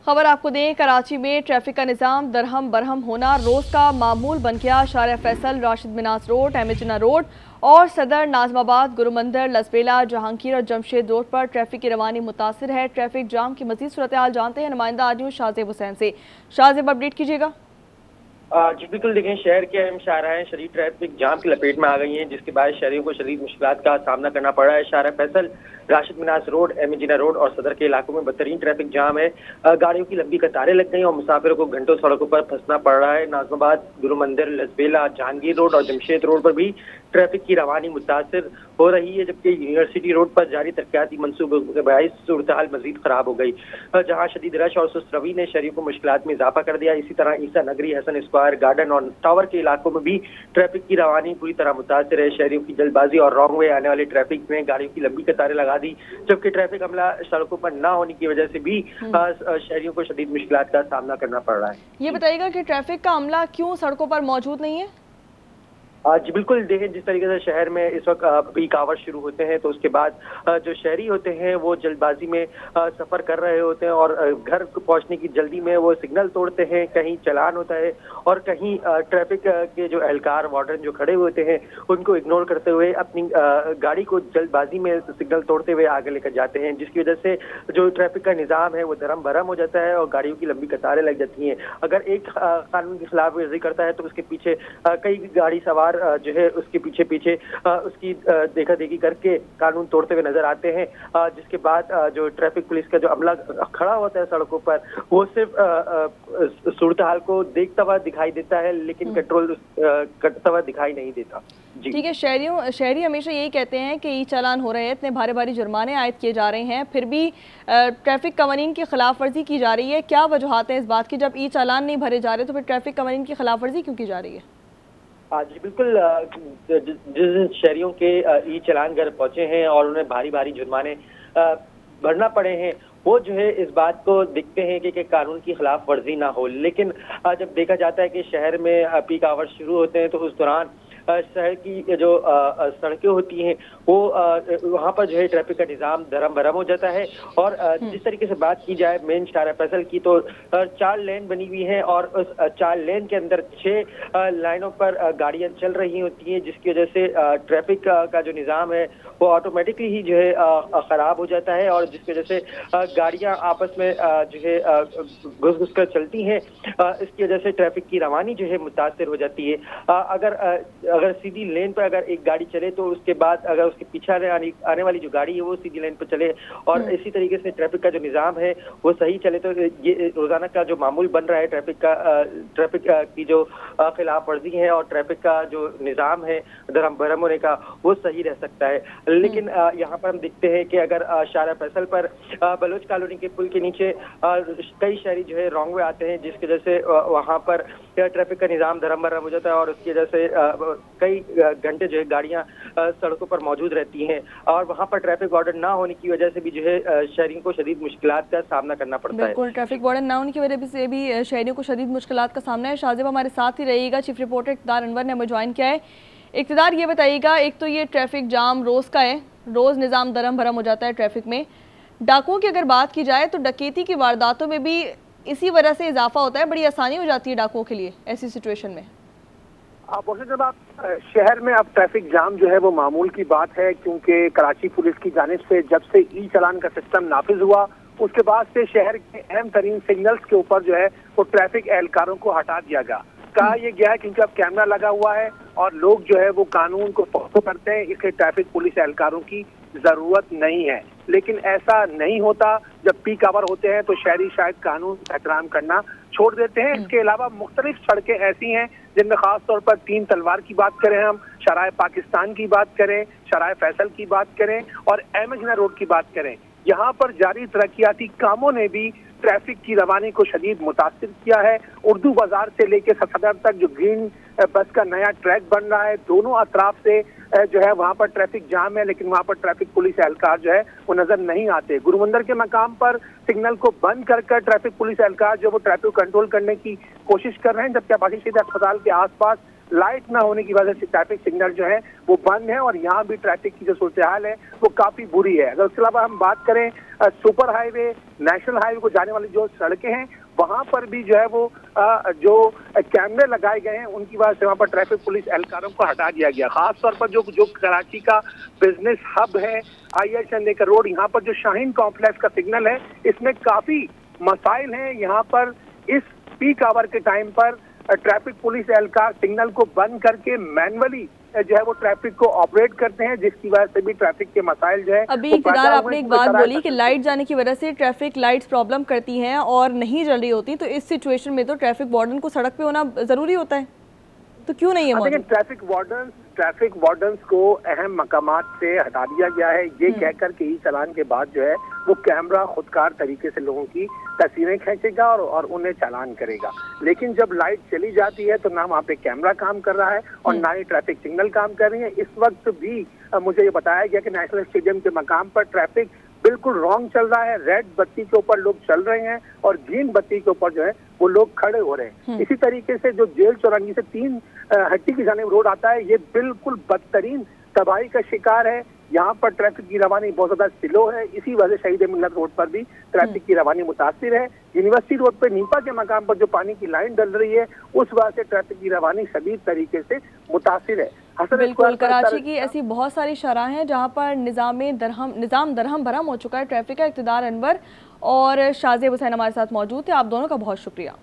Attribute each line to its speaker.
Speaker 1: खबर आपको दें, कराची में ट्रैफिक का निज़ाम दरहम बरहम होना रोज़ का मामूल बन गया। Shahrah Faisal, Rashid Minhas road, M A Jinnah road और सदर नाजमाबाद, गुरुमंदिर, लसबेला, जहांगीर और जमशेद रोड पर ट्रैफिक की रवानी मुतासिर है। ट्रैफिक जाम की मज़ीद सूरत हाल जानते हैं नुमाइंदा आर न्यूज़ शाहजेब हुसैन से। शाहजेब, अपडेट कीजिएगा।
Speaker 2: जी बिल्कुल, देखें शहर के अहम शाहराहें शदीद ट्रैफिक जाम की लपेट में आ गई हैं, जिसके बाद शहरियों को शदीद मुश्किलात का सामना करना पड़ रहा है। Shahrah Faisal, Rashid Minhas road, M A Jinnah road और सदर के इलाकों में बदतरीन ट्रैफिक जाम है। गाड़ियों की लंबी कतारें लग गई और मुसाफिरों को घंटों सड़कों पर फंसना पड़ रहा है। नाजमाबाद, गुरुमंदिर, लसबेला, जहांगीर रोड और जमशेद रोड पर भी ट्रैफिक की रवानी मुतासिर हो रही है, जबकि यूनिवर्सिटी रोड पर जारी तरक्याती मंसूबों के बायस सूरत हाल मजीद खराब हो गई, जहां शदीद रश और सुस्त रवी ने शहरियों को मुश्किलात में इजाफा कर दिया। इसी तरह ईसा नगरी, हसन स्क्वायर, गार्डन और टावर के इलाकों में भी ट्रैफिक की रवानी पूरी तरह मुतासिर है। शहरियों की जल्दबाजी और रॉन्ग वे आने वाले ट्रैफिक में गाड़ियों की लंबी कतारें लगा दी, जबकि ट्रैफिक अमला सड़कों पर न होने की वजह से भी शहरियों को शदीद मुश्किलात का सामना करना पड़ रहा है।
Speaker 1: ये बताइएगा कि ट्रैफिक का अमला क्यों सड़कों पर मौजूद नहीं है?
Speaker 2: जी बिल्कुल, देखें जिस तरीके से शहर में इस वक्त पीक आवर्स शुरू होते हैं तो उसके बाद जो शहरी होते हैं वो जल्दबाजी में सफ़र कर रहे होते हैं और घर पहुंचने की जल्दी में वो सिग्नल तोड़ते हैं, कहीं चलान होता है और कहीं ट्रैफिक के जो एहलकार वार्डन जो खड़े होते हैं उनको इग्नोर करते हुए अपनी गाड़ी को जल्दबाजी में सिग्नल तोड़ते हुए आगे लेकर जाते हैं, जिसकी वजह से जो ट्रैफिक का निज़ाम है वो दरम भरम हो जाता है और गाड़ियों की लंबी कतारें लग जाती हैं। अगर एक कानून की खिलाफ वर्जी करता है तो उसके पीछे कई गाड़ी सवार जो है उसके पीछे पीछे उसकी देखा देखी करके कानून तोड़ते हुए नजर आते हैं, जिसके बाद जो ट्रैफिक पुलिस का जो अमला खड़ा होता है सड़कों पर वो सिर्फ सूरत हाल को देखता हुआ दिखाई देता है, लेकिन कंट्रोल करता हुआ दिखाई नहीं देता। जी
Speaker 1: ठीक है, शहरी हमेशा यही कहते हैं कि ई चालान हो रहे हैं, इतने भारी भारी जुर्माने आयद किए जा रहे हैं, फिर भी ट्रैफिक कवानीन की खिलाफ वर्जी की जा रही है। क्या वजूहात हैं इस बात की? जब ई चालान नहीं भरे जा रहे तो फिर ट्रैफिक कवानीन की खिलाफ वर्जी क्यों की जा रही है?
Speaker 2: जी बिल्कुल, जिस शहरियों के ई चालान घर पहुंचे हैं और उन्हें भारी भारी जुर्माने भरना पड़े हैं, वो जो है इस बात को देखते हैं कि कानून की खिलाफ वर्जी ना हो, लेकिन जब देखा जाता है कि शहर में पीक आवर्स शुरू होते हैं तो उस दौरान शहर की जो सड़कें होती हैं वो वहाँ पर जो है ट्रैफिक का निज़ाम धर्म भरम हो जाता है। और जिस तरीके से बात की जाए मेन शारिया फैसल की तो 4 लेन बनी हुई हैं और उस 4 लेन के अंदर 6 लाइनों पर गाड़ियाँ चल रही होती हैं, जिसकी वजह से ट्रैफिक का जो निज़ाम है वो ऑटोमेटिकली ही जो है ख़राब हो जाता है और जिसकी वजह से गाड़ियाँ आपस में जो है घुस घुस कर चलती हैं। इसकी वजह से ट्रैफिक की रवानी जो है मुतासिर हो जाती है। अगर सीधी लेन पर अगर एक गाड़ी चले तो उसके बाद अगर उसके पीछे आने वाली जो गाड़ी है वो सीधी लेन पर चले और इसी तरीके से ट्रैफिक का जो निज़ाम है वो सही चले तो ये रोजाना का जो मामूल बन रहा है ट्रैफिक की जो खिलाफ वर्जी है और ट्रैफिक का जो निज़ाम है धर्म भरम होने का वो सही रह सकता है। लेकिन यहाँ पर हम देखते हैं कि अगर शारिया फैसल पर बलोच कॉलोनी के पुल के नीचे कई शहरी जो है रॉन्ग वे आते हैं, जिसकी वजह से वहाँ पर ट्रैफिक का निज़ाम धर्म भरम हो जाता है और उसकी वजह से कई घंटे जो है गाड़ियां सड़कों पर मौजूद रहती हैं और वहां पर ट्रैफिक वार्डन ना होने की वजह से भी जो है शहरियों को शदीद मुश्किलात का सामना करना पड़ता है।
Speaker 1: बिल्कुल, ट्रैफिक वार्डन ना होने की वजह से भी शहरियों को शदीद मुश्किलात का सामना है। शाहजेब हमारे साथ ही रहिएगा, चीफ रिपोर्टर इक़्तिदार अनवर ने हमें ज्वाइन किया है। इक़्तिदार, ये बताइएगा, एक तो ये ट्रैफिक जाम रोज़ का है, रोज़ निज़ाम दरम भरम हो जाता है ट्रैफिक में। डाकुओं की अगर बात की जाए तो डकैती की वारदातों में भी इसी वजह से इजाफा होता है, बड़ी आसानी हो जाती है डाकुओं के लिए ऐसी सिचुएशन में।
Speaker 3: जब आप शहर में अब ट्रैफिक जाम जो है वो मामूल की बात है, क्योंकि कराची पुलिस की जानिब से जब से ई चालान का सिस्टम नाफिज हुआ उसके बाद से शहर के अहम तरीन सिग्नल्स के ऊपर जो है वो ट्रैफिक एहलकारों को हटा दिया गया। कहा यह गया है क्योंकि अब कैमरा लगा हुआ है और लोग जो है वो कानून को फॉलो करते हैं, इसलिए ट्रैफिक पुलिस एहलकारों की जरूरत नहीं है। लेकिन ऐसा नहीं होता, जब पीक आवर होते हैं तो शहरी शायद कानून का एहतराम करना छोड़ देते हैं। इसके अलावा मुख्तलिफ सड़कें ऐसी हैं जिनमें खास तौर पर 3 तलवार की बात करें, हम शराय पाकिस्तान की बात करें, शराय फैसल की बात करें और एम ए जिन्ना रोड की बात करें, यहाँ पर जारी तरक्याती कामों ने भी ट्रैफिक की रवानी को शदीद मुतासिर किया है। उर्दू बाजार से लेकर सदर तक जो ग्रीन बस का नया ट्रैक बन रहा है, दोनों अतराफ से जो है वहाँ पर ट्रैफिक जाम है, लेकिन वहाँ पर ट्रैफिक पुलिस एहलकार जो है वो नजर नहीं आते। गुरुमंदिर के मकाम पर सिग्नल को बंद कर ट्रैफिक पुलिस एहलकार जो वो ट्रैफिक कंट्रोल करने की कोशिश कर रहे हैं, जबकि आबादी शहीद अस्पताल के आसपास लाइट ना होने की वजह से ट्रैफिक सिग्नल जो है वो बंद है और यहाँ भी ट्रैफिक की जो सूरत हाल है वो काफी बुरी है। अगर उसके अलावा हम बात करें सुपर हाईवे, नेशनल हाईवे को जाने वाली जो सड़कें हैं वहां पर भी जो है वो जो कैमरे लगाए गए हैं उनकी वजह से वहां पर ट्रैफिक पुलिस एहलकारों को हटा दिया गया। खास तौर पर जो कराची का बिजनेस हब है IH चंदेकर रोड, यहाँ पर जो शाहीन कॉम्प्लेक्स का सिग्नल है इसमें काफी मसाइल हैं। यहाँ पर इस पीक आवर के टाइम पर ट्रैफिक पुलिस एहलकार सिग्नल को बंद करके मैनुअली जो है वो ट्रैफिक को ऑपरेट करते हैं, जिसकी वजह से भी ट्रैफिक के मसाइल जो है।
Speaker 1: अभी इक़्तिदार आपने एक बात बोली कि लाइट जाने की वजह से ट्रैफिक लाइट्स प्रॉब्लम करती हैं और नहीं जल रही होती, तो इस सिचुएशन में तो ट्रैफिक वार्डन को सड़क पे होना जरूरी होता है, तो क्यों नहीं है मौजूद?
Speaker 3: ट्रैफिक वार्डन्स को अहम मकामात से हटा दिया गया है, ये कहकर के ई चालान के बाद जो है वो कैमरा खुदकार तरीके से लोगों की तस्वीरें खींचेगा और उन्हें चालान करेगा। लेकिन जब लाइट चली जाती है तो ना वहाँ पे कैमरा काम कर रहा है और ना ही ट्रैफिक सिग्नल काम कर रही है। इस वक्त भी मुझे ये बताया गया कि नेशनल स्टेडियम के मकाम पर ट्रैफिक बिल्कुल रॉन्ग चल रहा है। रेड बत्ती के ऊपर लोग चल रहे हैं और ग्रीन बत्ती के ऊपर जो है वो लोग खड़े हो रहे हैं। इसी तरीके से जो जेल चौरंगी से 3 हट्टी की जानिब रोड आता है, ये बिल्कुल बदतरीन तबाही का शिकार है। यहाँ पर ट्रैफिक की रवानी बहुत ज्यादा स्लो है, इसी वजह से शहीद मिल्लत रोड पर भी ट्रैफिक की रवानी मुतासिर है। यूनिवर्सिटी रोड पर नीपा के मकाम पर जो पानी की लाइन डल रही है उस वजह से ट्रैफिक की रवानी शदीद तरीके से मुतासिर है।
Speaker 1: बिल्कुल, कराची की ऐसी बहुत सारी शरह हैं जहाँ पर निज़ाम दरहम भरम हो चुका है ट्रैफिक का। इक़्तिदार अनवर और शाज़ेब हुसैन हमारे साथ मौजूद थे, आप दोनों का बहुत शुक्रिया।